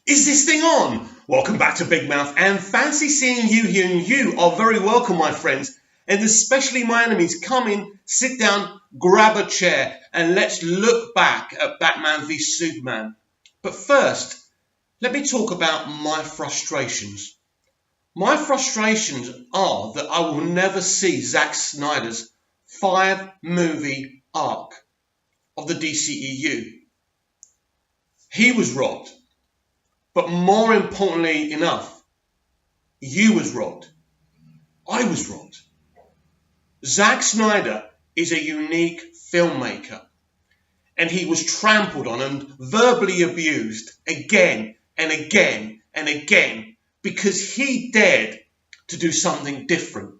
Is this thing on? Welcome back to Big Mouth, and fancy seeing you here, and you are very welcome, my friends, and especially my enemies. Come in, sit down, grab a chair, and let's look back at Batman v Superman. But first, let me talk about my frustrations. My frustrations are that I will never see Zack Snyder's 5-movie arc of the DCEU. He was robbed. But more importantly enough, you was robbed. I was robbed. Zack Snyder is a unique filmmaker, and he was trampled on and verbally abused again and again and again because he dared to do something different.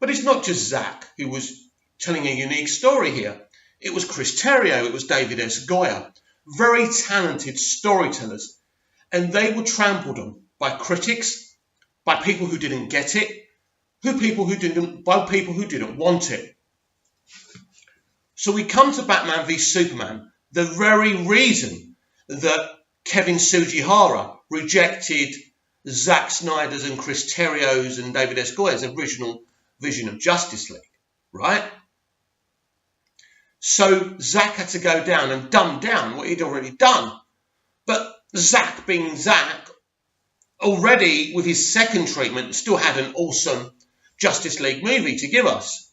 But it's not just Zack who was telling a unique story here. It was Chris Terrio, it was David S. Goyer, very talented storytellers. And they were trampled on by critics, by people who didn't get it, by people who didn't want it. So we come to Batman v Superman, the very reason that Kevin Sugihara rejected Zack Snyder's and Chris Terrio's and David S. Goyer's original vision of Justice League, right? So Zack had to go down and dumb down what he'd already done. But Zack, being Zack, already with his second treatment, still had an awesome Justice League movie to give us.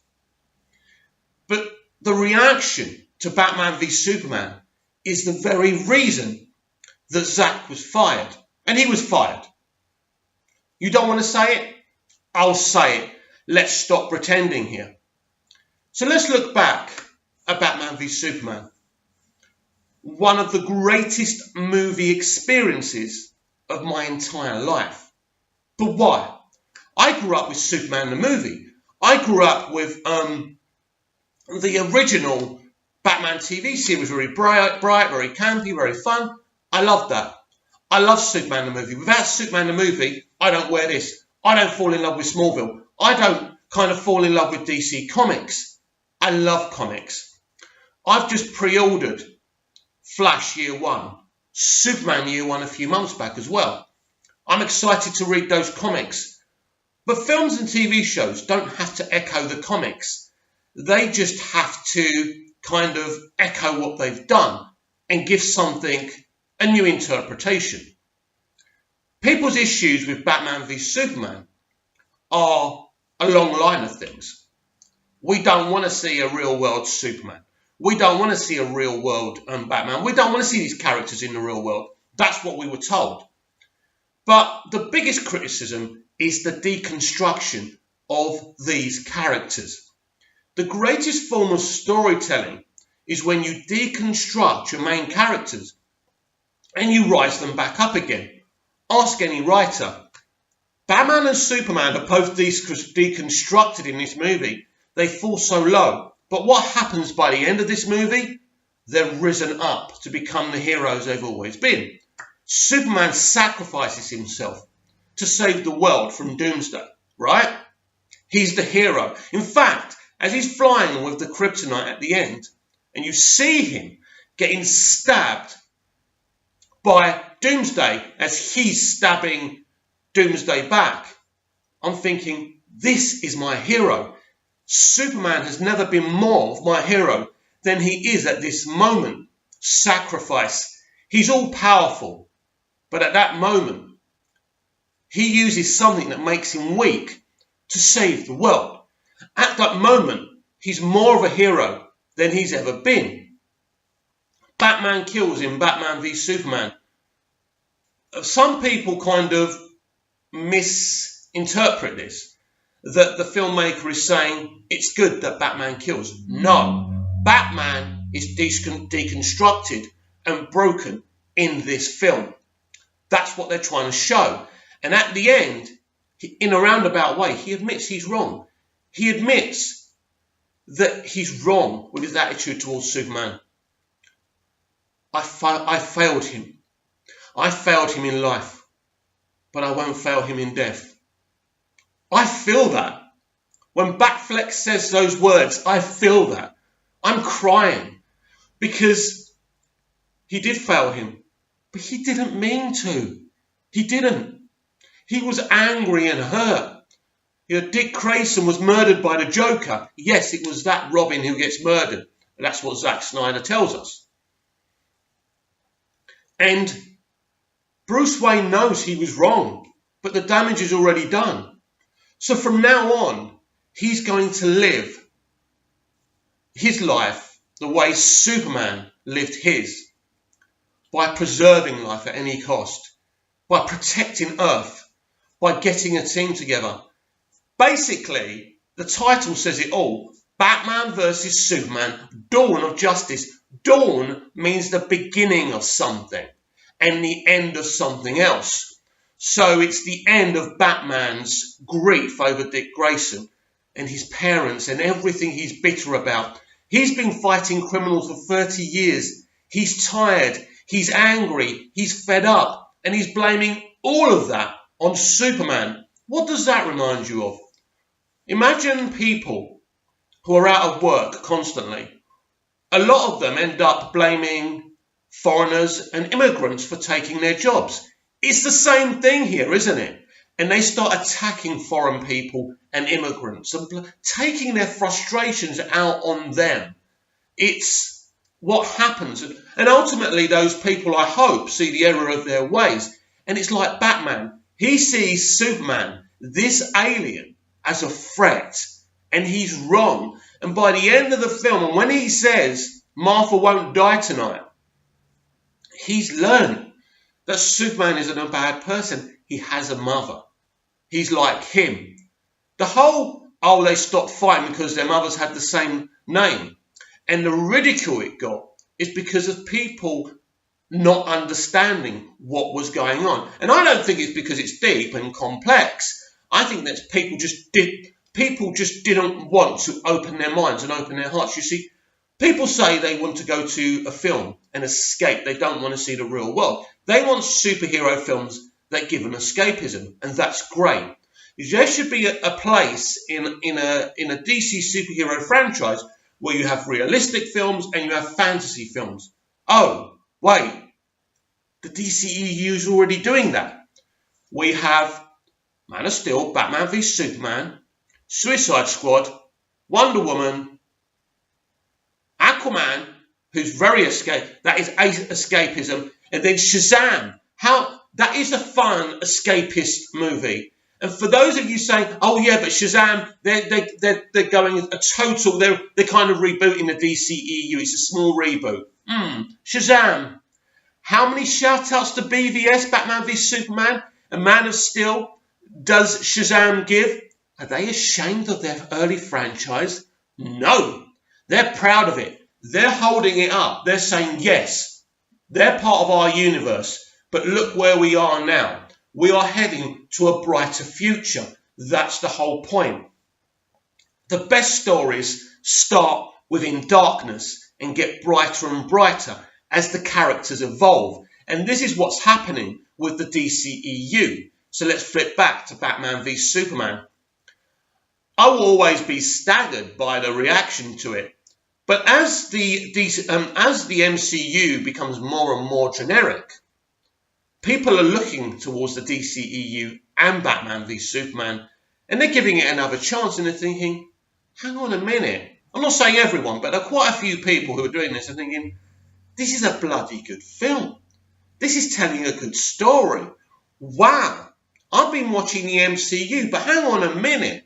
But the reaction to Batman v Superman is the very reason that Zack was fired. And he was fired. You don't want to say it? I'll say it. Let's stop pretending here. So let's look back at Batman v Superman. One of the greatest movie experiences of my entire life. But why? I grew up with Superman the movie. I grew up with the original Batman TV series, very bright, very campy, very fun. I loved that. I love Superman the movie. Without Superman the movie, I don't wear this. I don't fall in love with Smallville. I don't kind of fall in love with DC Comics. I love comics. I've just pre-ordered Flash Year One, Superman Year One a few months back as well. I'm excited to read those comics. But films and TV shows don't have to echo the comics. They just have to kind of echo what they've done and give something a new interpretation. People's issues with Batman v Superman are a long line of things. We don't want to see a real world Superman. We don't want to see a real world Batman. We don't want to see these characters in the real world. That's what we were told. But the biggest criticism is the deconstruction of these characters. The greatest form of storytelling is when you deconstruct your main characters and you rise them back up again. Ask any writer. Batman and Superman are both deconstructed in this movie. They fall so low. But what happens by the end of this movie? They're risen up to become the heroes they've always been. Superman sacrifices himself to save the world from Doomsday, right? He's the hero. In fact, as he's flying with the kryptonite at the end, and you see him getting stabbed by Doomsday as he's stabbing Doomsday back, I'm thinking, this is my hero. Superman has never been more of my hero than he is at this moment. Sacrifice. He's all powerful. But at that moment, he uses something that makes him weak to save the world. At that moment, he's more of a hero than he's ever been. Batman kills in Batman v Superman. Some people kind of misinterpret this. That the filmmaker is saying it's good that Batman kills. No, Batman is deconstructed and broken in this film. That's what they're trying to show. And at the end, in a roundabout way, he admits he's wrong. He admits that he's wrong with his attitude towards Superman. I failed him. I failed him in life, but I won't fail him in death. I feel that. When Batfleck says those words, I feel that. I'm crying because he did fail him, But he didn't mean to. He didn't. He was angry and hurt. Dick Grayson was murdered by the Joker. Yes, it was that Robin who gets murdered. That's what Zack Snyder tells us. And Bruce Wayne knows he was wrong, but the damage is already done. So from now on, he's going to live his life the way Superman lived his, by preserving life at any cost, by protecting Earth, by getting a team together. Basically, the title says it all. Batman versus Superman, Dawn of Justice. Dawn means the beginning of something and the end of something else. So it's the end of Batman's grief over Dick Grayson and his parents and everything he's bitter about. He's been fighting criminals for 30 years. He's tired, he's angry, he's fed up, and he's blaming all of that on Superman. What does that remind you of? Imagine people who are out of work constantly. A lot of them end up blaming foreigners and immigrants for taking their jobs. It's the same thing here, isn't it? And they start attacking foreign people and immigrants and taking their frustrations out on them. It's what happens. And ultimately, those people, I hope, see the error of their ways. And it's like Batman. He sees Superman, this alien, as a threat. And he's wrong. And by the end of the film, and when he says, Martha won't die tonight, he's learned that Superman isn't a bad person. He has a mother. He's like him. The whole, they stopped fighting because their mothers had the same name. And the ridicule it got is because of people not understanding what was going on. And I don't think it's because it's deep and complex. I think that people just didn't want to open their minds and open their hearts. You see, people say they want to go to a film and escape. They don't want to see the real world. They want superhero films that give them escapism, and that's great. There should be a place in a DC superhero franchise where you have realistic films and you have fantasy films. Oh, wait, the DCEU is already doing that. We have Man of Steel, Batman v Superman, Suicide Squad, Wonder Woman, Aquaman, who's very that is escapism, and then Shazam. That is a fun escapist movie. And for those of you saying, oh yeah, but Shazam, they're going a total, they're kind of rebooting the DCEU. It's a small reboot. Shazam. How many shout outs to BVS, Batman v Superman, and Man of Steel does Shazam give? Are they ashamed of their early franchise? No. They're proud of it. They're holding it up. They're saying, yes, they're part of our universe. But look where we are now. We are heading to a brighter future. That's the whole point. The best stories start within darkness and get brighter and brighter as the characters evolve. And this is what's happening with the DCEU. So let's flip back to Batman v Superman. I will always be staggered by the reaction to it. But as the MCU becomes more and more generic, people are looking towards the DCEU and Batman v Superman, and they're giving it another chance, and they're thinking, hang on a minute. I'm not saying everyone, but there are quite a few people who are doing this and thinking, this is a bloody good film. This is telling a good story. Wow, I've been watching the MCU, but hang on a minute.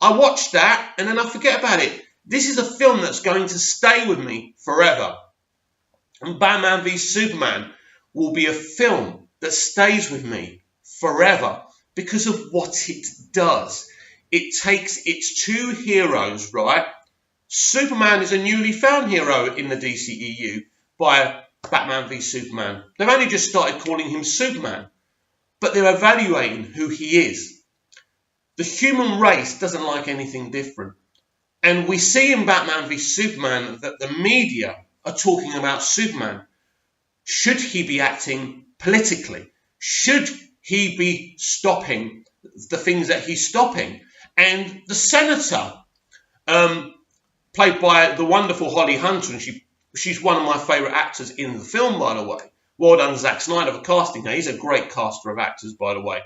I watched that, and then I forget about it. This is a film that's going to stay with me forever. And Batman v Superman will be a film that stays with me forever because of what it does. It takes its two heroes, right? Superman is a newly found hero in the DCEU by Batman v Superman. They've only just started calling him Superman, but they're evaluating who he is. The human race doesn't like anything different. And we see in Batman v Superman that the media are talking about Superman. Should he be acting politically? Should he be stopping the things that he's stopping? And the senator, played by the wonderful Holly Hunter, and she's one of my favourite actors in the film, by the way, Well done, Zack Snyder, for casting her. He's a great caster of actors, by the way.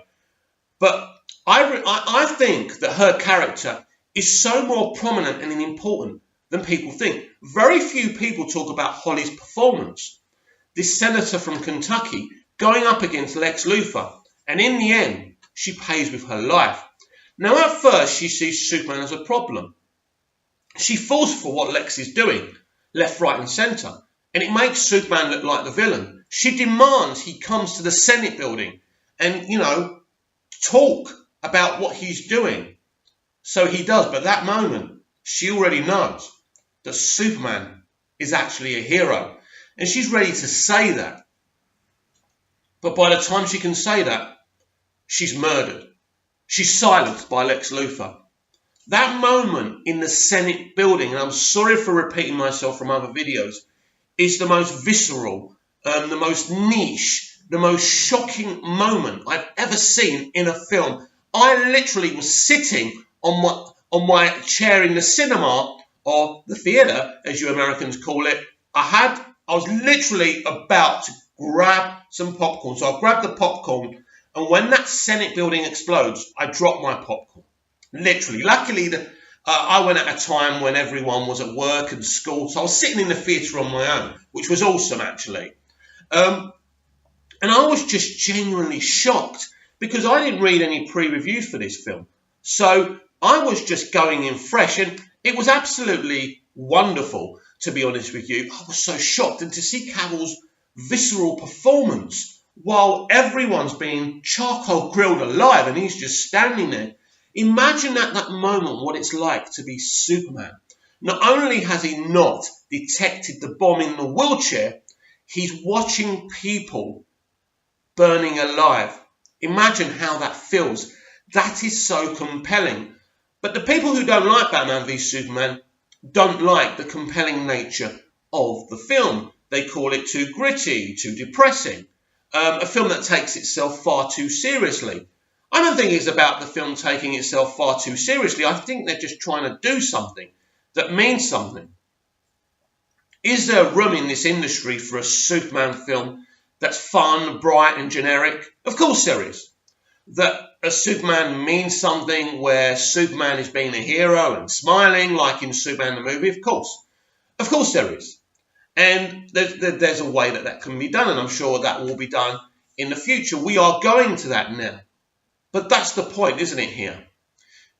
But I think that her character is so more prominent and important than people think. Very few people talk about Holly's performance. This senator from Kentucky going up against Lex Luthor, and in the end, she pays with her life. Now, at first, she sees Superman as a problem. She falls for what Lex is doing, left, right, and centre, and it makes Superman look like the villain. She demands he comes to the Senate building and, talk about what he's doing. So he does, but at that moment, she already knows that Superman is actually a hero, and she's ready to say that. But by the time she can say that, she's murdered. She's silenced by Lex Luthor. That moment in the Senate building, and I'm sorry for repeating myself from other videos, is the most visceral, the most niche, the most shocking moment I've ever seen in a film. I literally was sitting on my chair in the cinema, or the theatre, as you Americans call it. I was literally about to grab some popcorn. So I grabbed the popcorn, and when that Senate building explodes, I dropped my popcorn. Literally. Luckily, I went at a time when everyone was at work and school, so I was sitting in the theatre on my own, which was awesome, actually. And I was just genuinely shocked because I didn't read any pre-reviews for this film. So I was just going in fresh, and it was absolutely wonderful, to be honest with you. I was so shocked, and to see Cavill's visceral performance while everyone's being charcoal grilled alive and he's just standing there. Imagine at that moment what it's like to be Superman. Not only has he not detected the bomb in the wheelchair, he's watching people burning alive. Imagine how that feels. That is so compelling. But the people who don't like Batman v Superman don't like the compelling nature of the film. They call it too gritty, too depressing. A film that takes itself far too seriously. I don't think it's about the film taking itself far too seriously. I think they're just trying to do something that means something. Is there room in this industry for a Superman film that's fun, bright and generic? Of course there is. That a Superman means something where Superman is being a hero and smiling like in Superman the movie? Of course. Of course there is. And there's a way that can be done, and I'm sure that will be done in the future. We are going to that now. But that's the point, isn't it, here?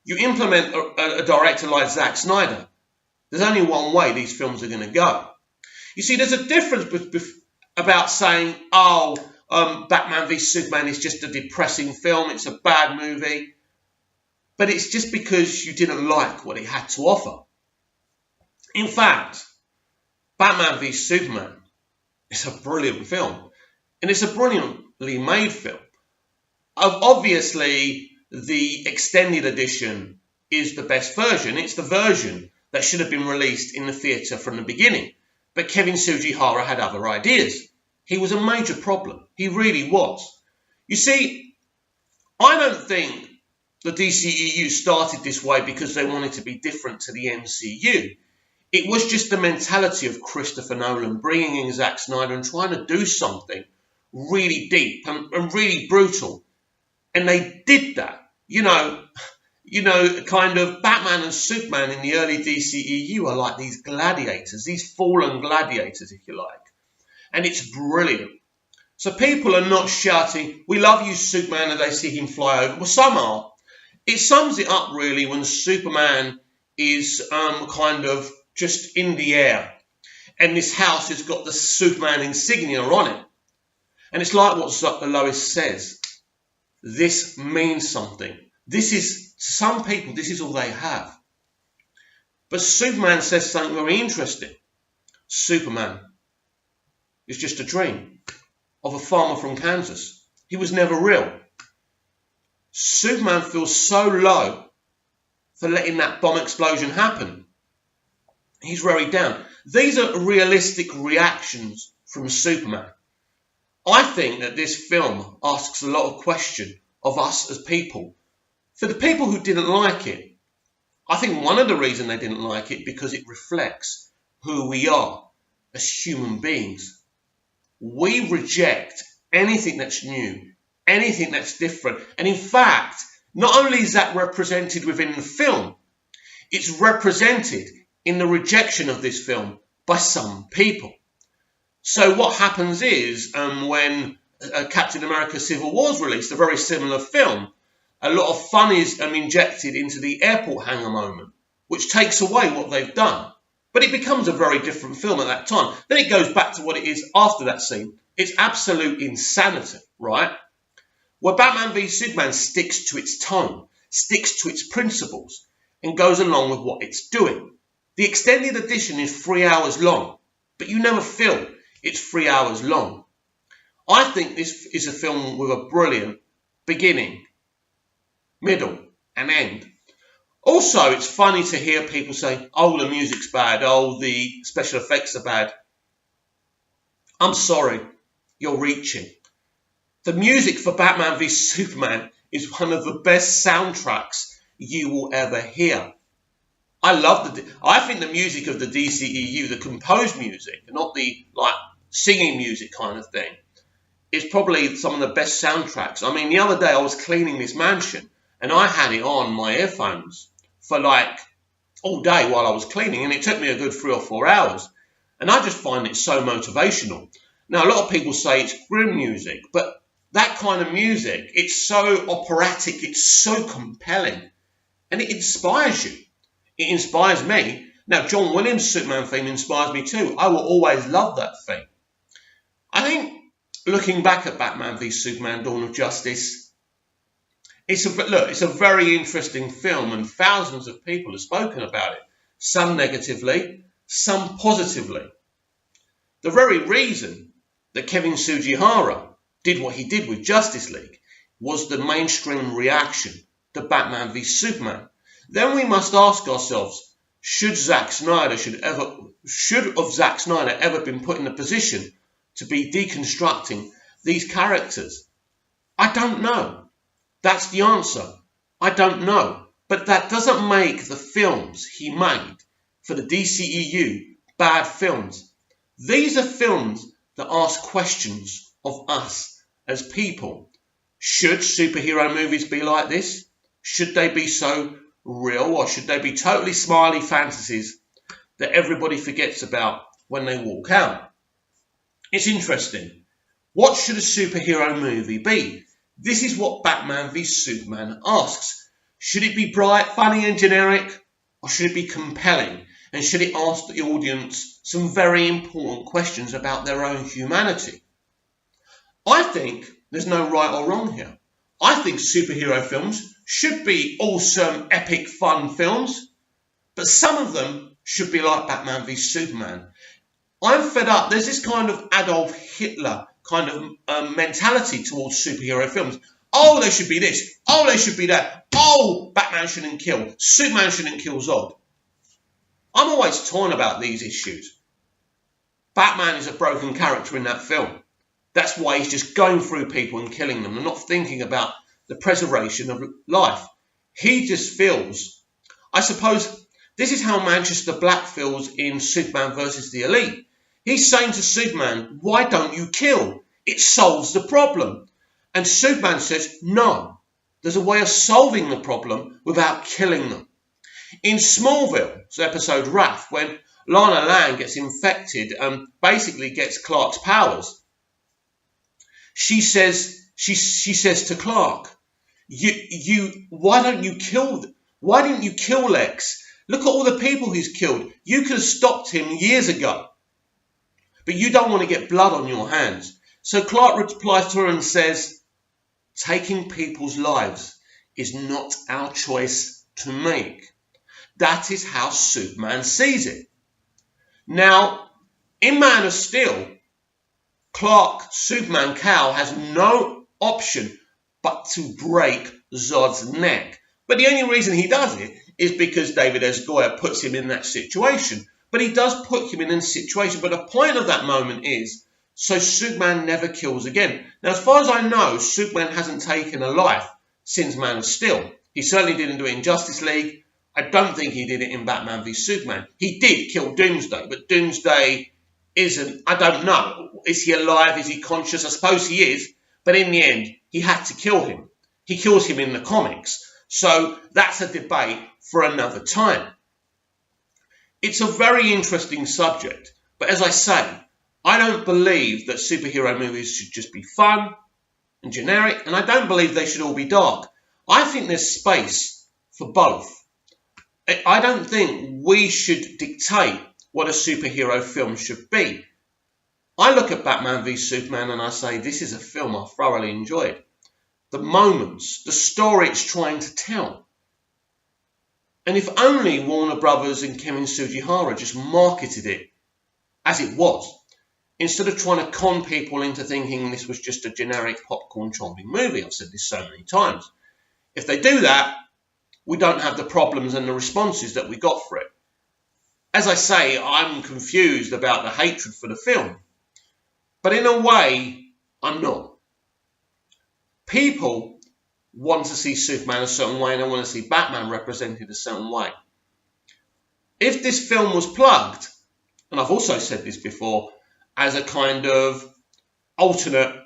You implement a director like Zack Snyder. There's only one way these films are going to go. You see, there's a difference about saying, Batman v Superman is just a depressing film, it's a bad movie. But it's just because you didn't like what it had to offer. In fact, Batman v Superman is a brilliant film. And it's a brilliantly made film. Obviously, the extended edition is the best version. It's the version that should have been released in the theatre from the beginning. But Kevin Sugihara had other ideas. He was a major problem. He really was. You see, I don't think the DCEU started this way because they wanted to be different to the MCU. It was just the mentality of Christopher Nolan bringing in Zack Snyder and trying to do something really deep and really brutal. And they did that. Kind of Batman and Superman in the early DCEU are like these gladiators, these fallen gladiators, if you like. And it's brilliant. So people are not shouting, "We love you, Superman," as they see him fly over. Well, some are. It sums it up, really, when Superman is kind of just in the air. And this house has got the Superman insignia on it. And it's like what Lois says. This means something. This is, to some people, this is all they have. But Superman says something very interesting. Superman is just a dream of a farmer from Kansas. He was never real. Superman feels so low for letting that bomb explosion happen. He's very down. These are realistic reactions from Superman. I think that this film asks a lot of questions of us as people. For the people who didn't like it, I think one of the reasons they didn't like it because it reflects who we are as human beings. we reject anything that's new, anything that's different. And in fact, not only is that represented within the film, it's represented in the rejection of this film by some people. So what happens is when Captain America Civil War is released, a very similar film, a lot of fun is injected into the airport hangar moment, which takes away what they've done. But it becomes a very different film at that time. Then it goes back to what it is after that scene. It's absolute insanity, right? Where Batman v Superman sticks to its tone, sticks to its principles, and goes along with what it's doing. The extended edition is 3 hours long, but you never feel it's 3 hours long. I think this is a film with a brilliant beginning, middle, and end. Also, it's funny to hear people say, oh, the music's bad, oh, the special effects are bad. I'm sorry, you're reaching. The music for Batman v Superman is one of the best soundtracks you will ever hear. I think the music of the DCEU, the composed music, not the singing music kind of thing, is probably some of the best soundtracks. I mean, the other day I was cleaning this mansion and I had it on my earphones for all day while I was cleaning, and it took me a good 3 or 4 hours. And I just find it so motivational. Now, a lot of people say it's grim music, but that kind of music, it's so operatic, it's so compelling, and it inspires you. It inspires me. Now, John Williams' Superman theme inspires me too. I will always love that theme. I think, looking back at Batman v Superman: Dawn of Justice, it's a very interesting film, and thousands of people have spoken about it. Some negatively, some positively. The very reason that Kevin Sugihara did what he did with Justice League was the mainstream reaction to Batman v Superman. Then we must ask ourselves, should Zack Snyder ever been put in a position to be deconstructing these characters? I don't know. That's the answer. I don't know. But that doesn't make the films he made for the DCEU bad films. These are films that ask questions of us as people. Should superhero movies be like this? Should they be so real, or should they be totally smiley fantasies that everybody forgets about when they walk out? It's interesting. What should a superhero movie be? This is what Batman v Superman asks. Should it be bright, funny and generic, or should it be compelling? And should it ask the audience some very important questions about their own humanity? I think there's no right or wrong here. I think superhero films should be awesome, epic, fun films, but some of them should be like Batman v Superman. I'm fed up. There's this kind of Adolf Hitler kind of mentality towards superhero films. Oh, they should be this. Oh, they should be that. Oh, Batman shouldn't kill. Superman shouldn't kill Zod. I'm always torn about these issues. Batman is a broken character in that film. That's why he's just going through people and killing them and not thinking about the preservation of life. He just feels, I suppose, this is how Manchester Black feels in Superman versus the Elite. He's saying to Superman, why don't you kill? It solves the problem. And Superman says, no, there's a way of solving the problem without killing them. In Smallville, it's episode Wrath, when Lana Lang gets infected and basically gets Clark's powers, she says to Clark, why didn't you kill Lex? Look at all the people he's killed. You could have stopped him years ago. But you don't want to get blood on your hands. So Clark replies to her and says, taking people's lives is not our choice to make. That is how Superman sees it. Now, in Man of Steel, Superman Kal has no option but to break Zod's neck. But the only reason he does it is because David S. Goyer puts him in that situation. But he does put him in a situation. But the point of that moment is, so Superman never kills again. Now, as far as I know, Superman hasn't taken a life since Man of Steel. He certainly didn't do it in Justice League. I don't think he did it in Batman v Superman. He did kill Doomsday, but Doomsday isn't, I don't know. Is he alive? Is he conscious? I suppose he is. But in the end, he had to kill him. He kills him in the comics. So that's a debate for another time. It's a very interesting subject. But as I say, I don't believe that superhero movies should just be fun and generic. And I don't believe they should all be dark. I think there's space for both. I don't think we should dictate what a superhero film should be. I look at Batman v Superman and I say, this is a film I thoroughly enjoyed. The moments, the story it's trying to tell. And if only Warner Brothers and Kevin Sugihara just marketed it as it was, instead of trying to con people into thinking this was just a generic popcorn chomping movie. I've said this so many times. If they do that, we don't have the problems and the responses that we got for it. As I say, I'm confused about the hatred for the film. But in a way, I'm not. People want to see Superman a certain way and they want to see Batman represented a certain way. If this film was plugged, and I've also said this before, as a kind of alternate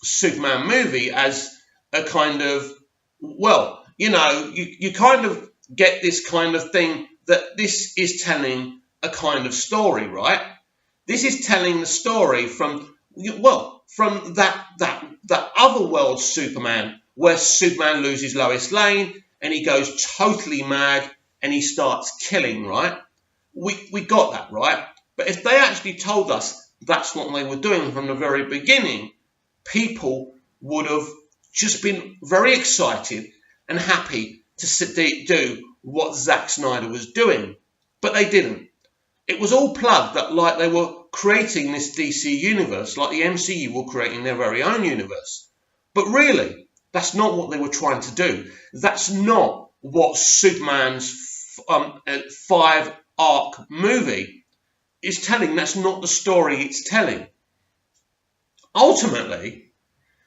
Superman movie, as a kind of, well, you know, you kind of get this kind of thing that this is telling a kind of story, right? This is telling the story from, well, from that other world Superman, where Superman loses Lois Lane and he goes totally mad and he starts killing, right? We got that, right? But if they actually told us that's what they were doing from the very beginning, people would have just been very excited and happy to do what Zack Snyder was doing. But they didn't. It was all plugged that like they were creating this DC universe, like the MCU were creating their very own universe. But really, that's not what they were trying to do. That's not what Superman's 5-arc movie is telling. That's not the story it's telling. Ultimately,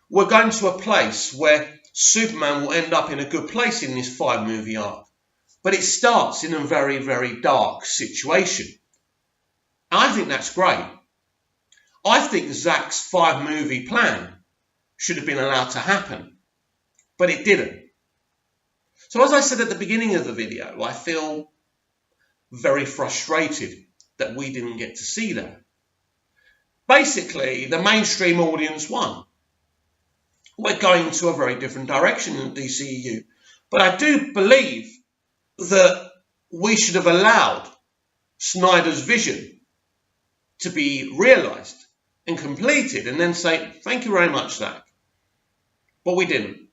we're going to a place where Superman will end up in a good place in this 5-movie arc. But it starts in a very, very dark situation. I think that's great. I think Zack's 5-movie plan should have been allowed to happen. But it didn't. So as I said at the beginning of the video, I feel very frustrated that we didn't get to see that. Basically, the mainstream audience won. We're going to a very different direction in the DCEU. But I do believe that we should have allowed Snyder's vision to be realised and completed and then say, thank you very much, Zack. But we didn't.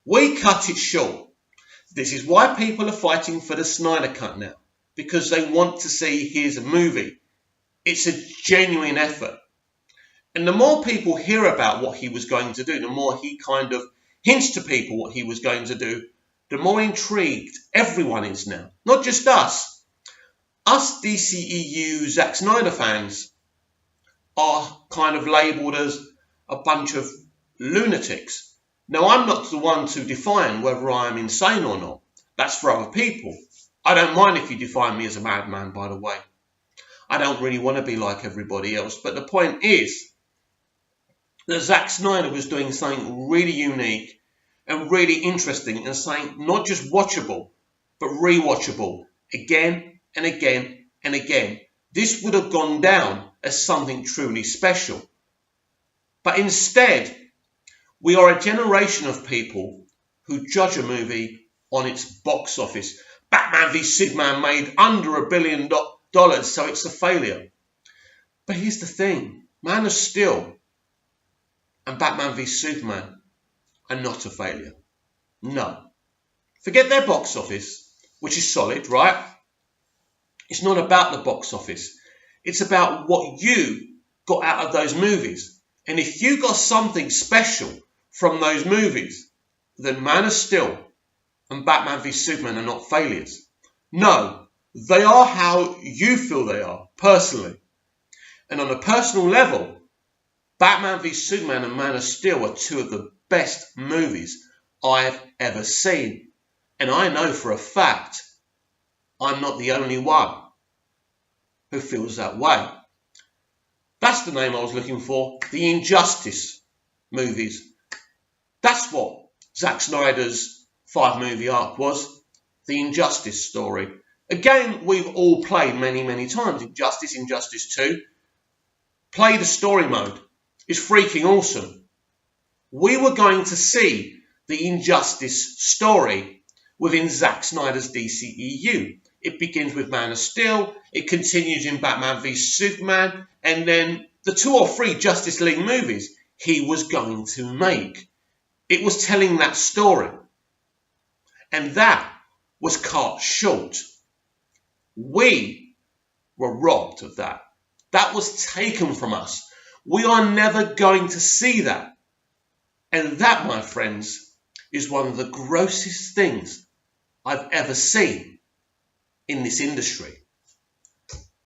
We cut it short. This is why people are fighting for the Snyder Cut now, because they want to see here's a movie. It's a genuine effort. And the more people hear about what he was going to do, the more he kind of hints to people what he was going to do, the more intrigued everyone is now. Not just us. Us DCEU Zack Snyder fans are kind of labelled as a bunch of lunatics. Now, I'm not the one to define whether I'm insane or not. That's for other people. I don't mind if you define me as a madman, by the way. I don't really want to be like everybody else. But the point is that Zack Snyder was doing something really unique and really interesting and something not just watchable, but rewatchable again and again and again. This would have gone down as something truly special. But instead, we are a generation of people who judge a movie on its box office. Batman v Superman made under $1 billion, so it's a failure. But here's the thing. Man of Steel and Batman v Superman are not a failure. No. Forget their box office, which is solid, right? It's not about the box office. It's about what you got out of those movies. And if you got something special from those movies, then Man of Steel and Batman v Superman are not failures. No, they are how you feel they are, personally. And on a personal level, Batman v Superman and Man of Steel are two of the best movies I've ever seen. And I know for a fact I'm not the only one who feels that way. That's the name I was looking for. The Injustice movies. That's what Zack Snyder's 5-movie arc was. The Injustice story. A game we've all played many, many times. Injustice, Injustice 2. Play the story mode. It's freaking awesome. We were going to see the Injustice story within Zack Snyder's DCEU. It begins with Man of Steel, it continues in Batman v Superman, and then the 2 or 3 Justice League movies he was going to make. It was telling that story. And that was cut short. We were robbed of that. That was taken from us. We are never going to see that. And that, my friends, is one of the grossest things I've ever seen in this industry.